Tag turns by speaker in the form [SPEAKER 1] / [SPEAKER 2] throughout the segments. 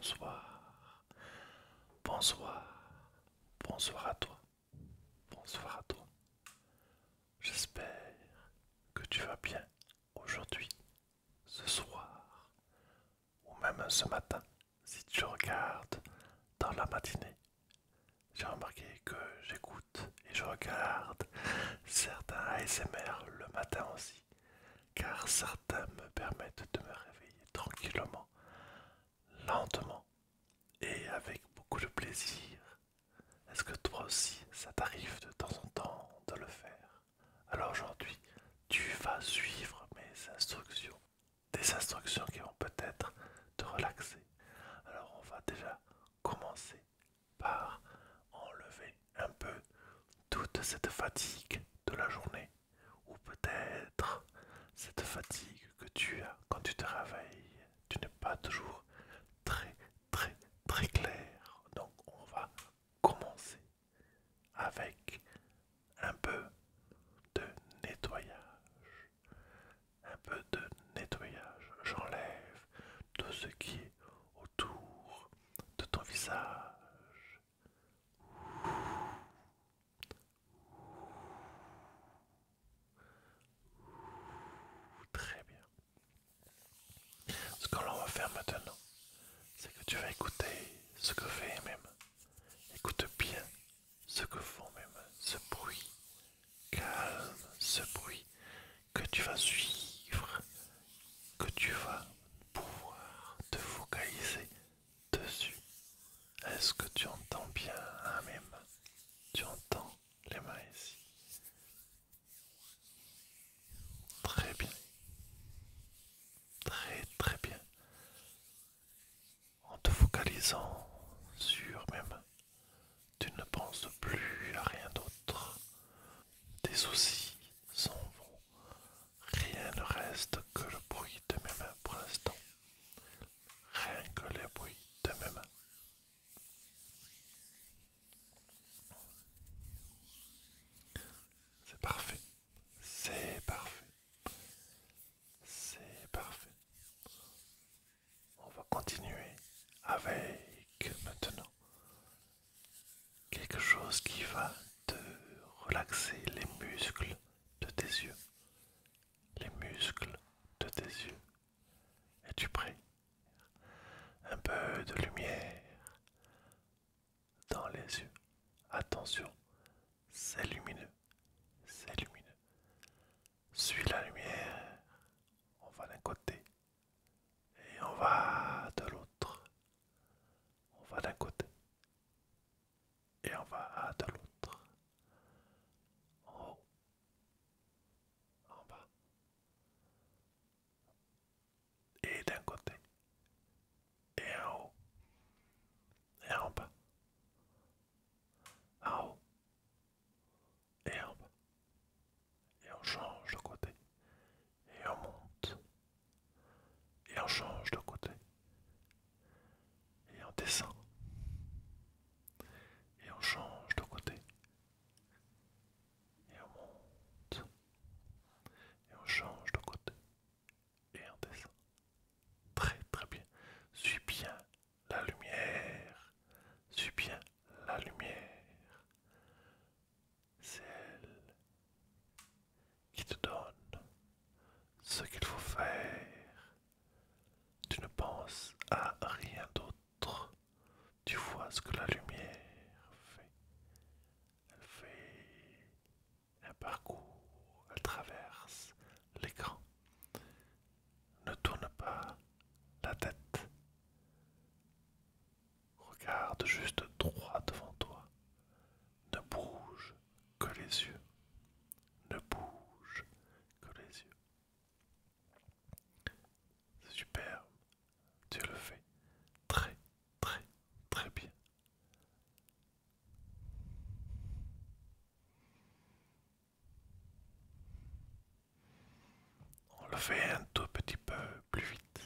[SPEAKER 1] bonsoir, bonsoir, bonsoir à toi, bonsoir à toi. J'espère que tu vas bien aujourd'hui, ce soir, ou même ce matin, si tu regardes dans la matinée. J'ai remarqué que j'écoute et je regarde certains ASMR le matin aussi, car certains me permettent de me réveiller tranquillement, lentement et avec beaucoup de plaisir. Est-ce que toi aussi, ça t'arrive de temps en temps de le faire? Alors aujourd'hui, tu vas suivre mes instructions. Des instructions qui vont peut-être te relaxer. Alors on va déjà commencer par enlever un peu toute cette fatigue de la journée. Ou peut-être cette fatigue que tu as quand tu te réveilles. Tu n'es pas toujours très très très clair. Donc on va commencer avec un peu de nettoyage. Un peu de nettoyage. J'enlève tout ce qui est autour de ton visage. Très bien. Ce que l'on va faire maintenant, c'est que tu vas écouter ce que fait même. Écoute bien ce que font même ce bruit calme, ce bruit que tu vas suivre, que tu vas pouvoir te focaliser dessus. Est-ce que tu entends bien mes mains? Tu entends les mains ici? Très bien, très très bien. En te focalisant sur mes mains, tu ne penses plus à rien d'autre. Tes soucis s'en vont. Rien ne reste que le bruit de mes mains pour l'instant. Rien que les bruits de mes mains. C'est parfait. C'est parfait. C'est parfait. On va continuer avec maintenant quelque chose qui va te relaxer les muscles de tes yeux. Les muscles de tes yeux. Es-tu prêt? Un peu de lumière dans les yeux. Attention, c'est lumineux. C'est lumineux. Suis la lumière. On va d'un côté et on va de l'autre. On va d'un côté et on va de l'autre. En haut, en bas et d'un côté et en haut et en bas. En haut et en bas. Et on change de côté et on monte et on change de côté et on descend et on change de côté et on monte et on change de côté et on descend. Très très bien. Suis bien la lumière. Suis bien la lumière. C'est elle qui te donne ce qu'il faut faire. Tu ne penses à rien d'autre. Tu vois ce que la lumière fait. Elle fait un parcours, elle traverse l'écran. Ne tourne pas la tête. Regarde juste droit devant toi. Ne bouge que les yeux. Ne bouge que les yeux. C'est superbe. Tu le fais très, très, très bien. On le fait un tout petit peu plus vite.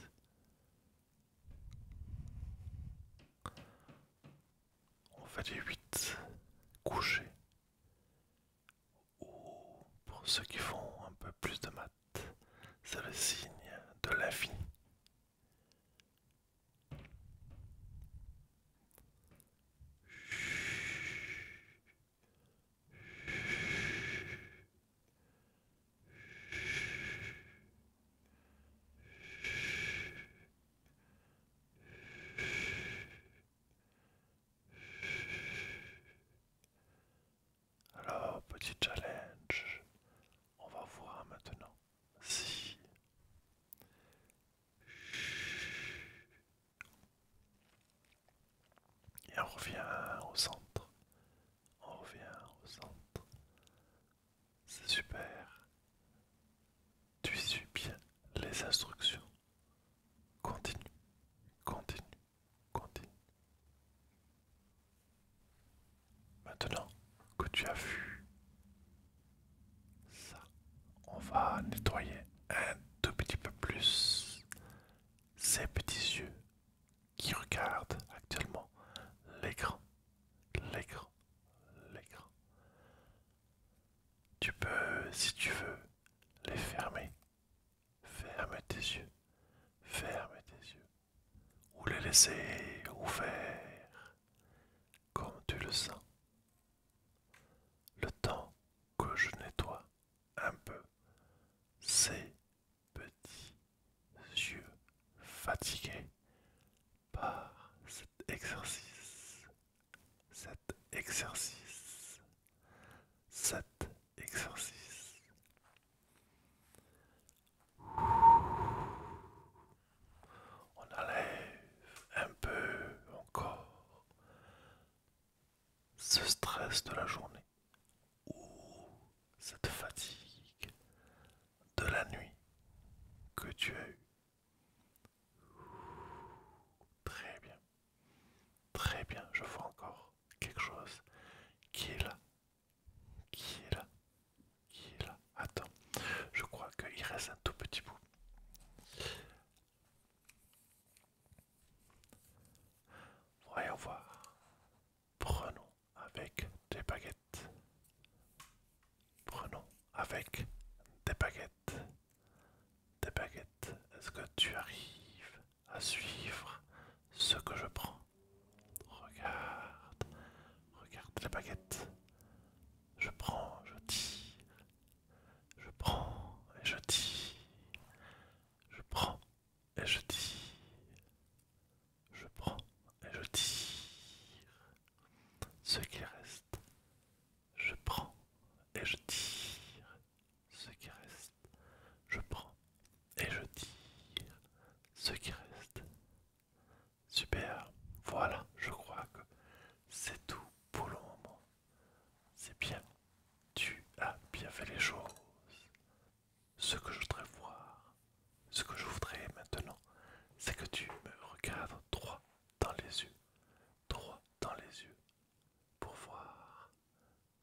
[SPEAKER 1] On fait du 8 couché. Ou pour ceux qui font un peu plus de maths, c'est le signe de l'infini. regardes actuellement l'écran, l'écran, l'écran. Tu peux, si tu veux, les fermer. Ferme tes yeux, ferme tes yeux. Ou les laisser ouverts, comme tu le sens. Le temps que je nettoie un peu ces petits yeux fatigués par cet exercice, cet exercice, cet exercice. On enlève un peu encore ce stress de la journée ou cette fatigue de la nuit que tu as eue. Très bien, très bien, je vois encore quelque chose qui est là, qui est là, qui est là. Attends, je crois qu'il reste un tout petit bout. Voyons voir. Prenons avec des baguettes. Prenons avec des baguettes. Des baguettes. Est-ce que tu arrives à suivre ce que je prends? Regarde. Regarde les baguettes. Je prends, je tire. Je prends et je tire. Je prends et je tire. Je prends et je tire. Ce qui reste, je prends et je tire. Ce qui reste, je prends et je tire. Ce qui reste. Super. Voilà, je crois que c'est tout pour le moment. C'est bien. Tu as bien fait les choses. Ce que je voudrais voir, ce que je voudrais maintenant, c'est que tu me regardes droit dans les yeux. Droit dans les yeux. Pour voir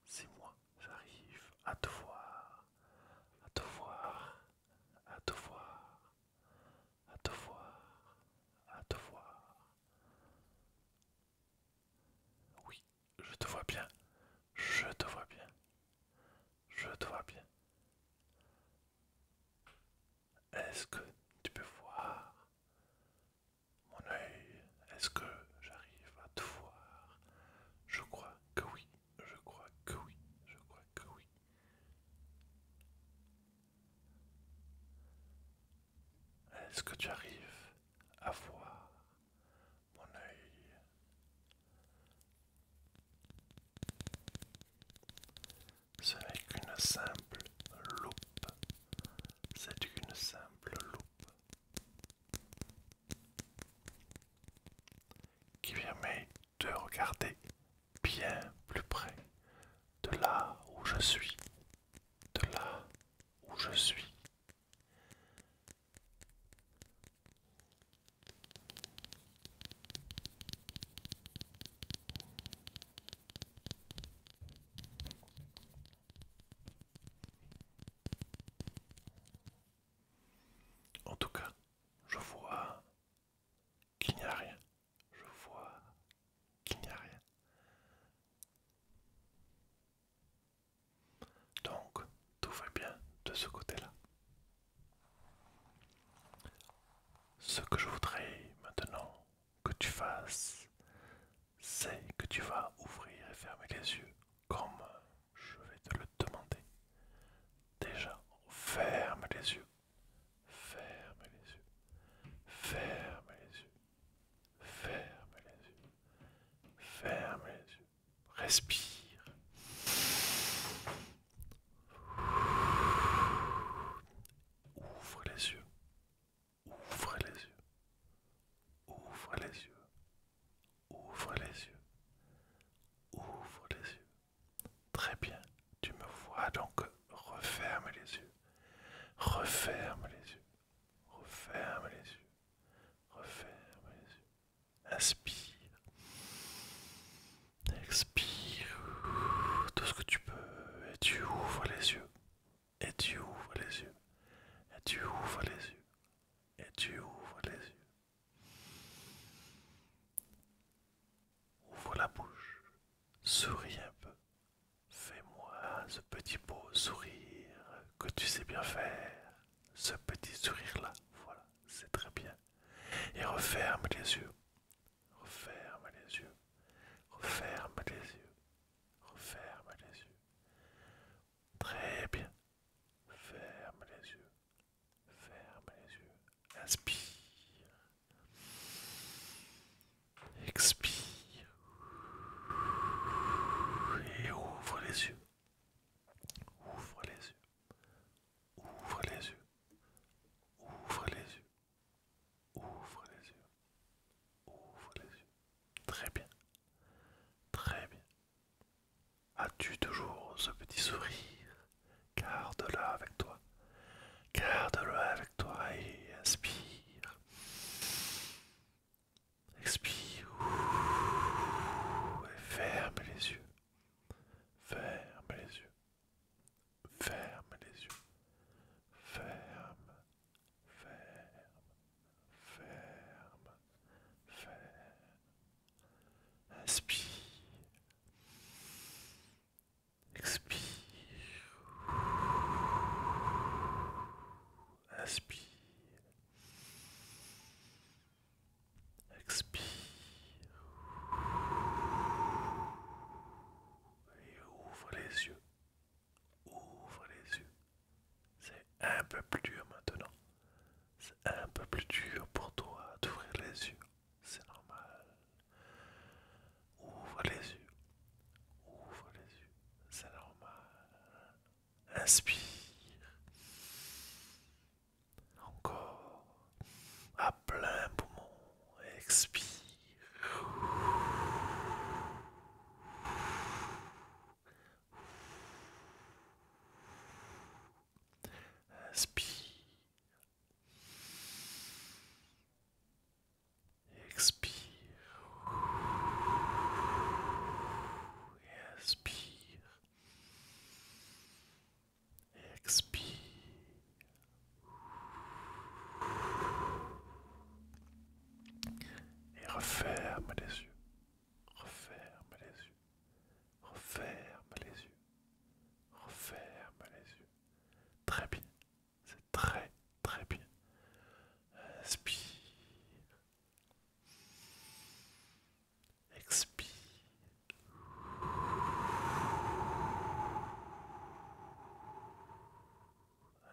[SPEAKER 1] si moi j'arrive à te voir. À te voir. À te voir. À te voir. À te voir. Oui, je te vois bien. Je te vois bien. Je te vois bien. Est-ce que tu peux voir mon œil? Est-ce que j'arrive à te voir? Je crois que oui. Je crois que oui. Je crois que oui. Est-ce que tu arrives à voir mon œil? Ce n'est qu'une simple loupe. C'est une simple loupe qui permet de regarder bien plus près de là où je suis. De là où je suis. En tout cas, je vois qu'il n'y a rien. Je vois qu'il n'y a rien. Donc, tout va bien de ce côté-là. Ce que je voudrais maintenant que tu fasses, c'est que tu vas ouvrir et fermer les yeux comme je vais te le demander. Déjà, ferme les yeux. Ferme les yeux. Ferme les yeux. Ferme les yeux. Ferme les yeux. Respire. Ouvre les yeux. Ouvre les yeux. Ouvre les yeux. Ouvre les yeux. Ouvre les yeux. Très bien. Tu me vois donc. Referme les yeux. Referme les yeux. Referme les yeux. Referme les yeux. Inspire. Expire. Tout ce que tu peux. Et tu ouvres les yeux. Et tu ouvres les yeux. Et tu ouvres les yeux. Et tu ouvres les yeux. Referme les yeux. Referme les yeux. Referme les yeux. Referme les yeux. Très bien. Ferme les yeux. Ferme les yeux. Inspire. Expire. Et ouvre les yeux. Ouvre les yeux. Ouvre les yeux. Ouvre les yeux. Ouvre les yeux. Ouvre les yeux. Très bien. Très bien. As-tu toujours ce petit sourire? Garde-le avec toi. Garde-le avec toi et inspire. Expire. Et ferme les yeux. Ferme les yeux. Ferme les yeux. Ferme. Ferme. Ferme. Ferme. Inspire. Expire. Inspire. Expire. Et ouvre les yeux. Ouvre les yeux. C'est un peu plus dur maintenant. C'est un peu plus dur pour toi d'ouvrir les yeux. C'est normal. Ouvre les yeux. Ouvre les yeux. C'est normal. Inspire. Encore. À plein poumon. Expire. Inspire. Expire. Inspire. Expire. Et referme les yeux. Referme les yeux. Referme les yeux. Referme les yeux. Très bien. C'est très très bien. Inspire. Expire.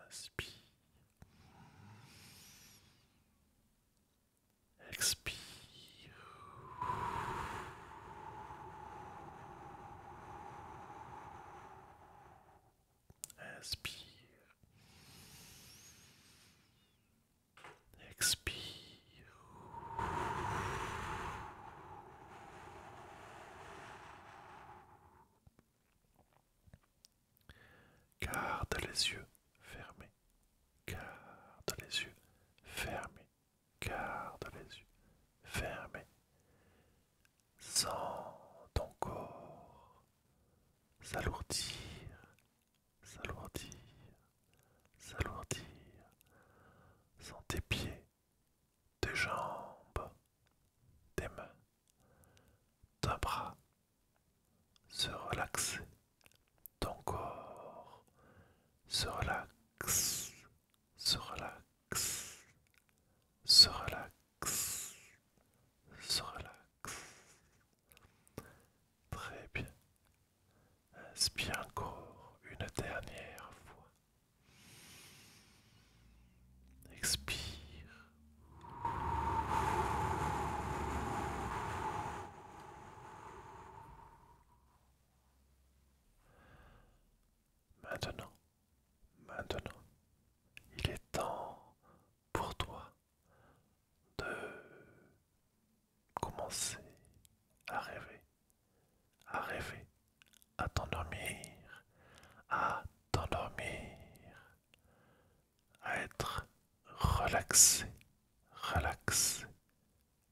[SPEAKER 1] Inspire. Expire. Inspire. Expire. Garde les yeux fermés. Garde les yeux fermés. Garde les yeux fermés. Sens ton corps s'alourdir, s'alourdir, s'alourdir. Sens tes pieds, tes jambes, tes mains, tes bras se relaxer. Ton corps se relaxe, se relaxe, se relaxe, se relaxe. Très bien. Inspire encore une dernière fois. Expire. Maintenant, maintenant, il est temps pour toi de commencer à rêver, à rêver, à t'endormir, à t'endormir, à être relaxé, relaxé,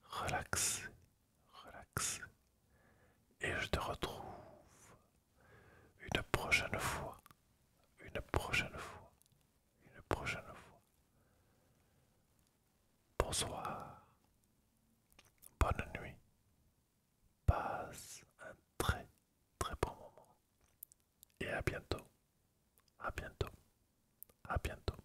[SPEAKER 1] relaxé, relaxé. Et je te retrouve une prochaine fois, une prochaine fois, une prochaine fois. Bonsoir, bonne nuit, passe un très très bon moment. Et à bientôt, à bientôt, à bientôt.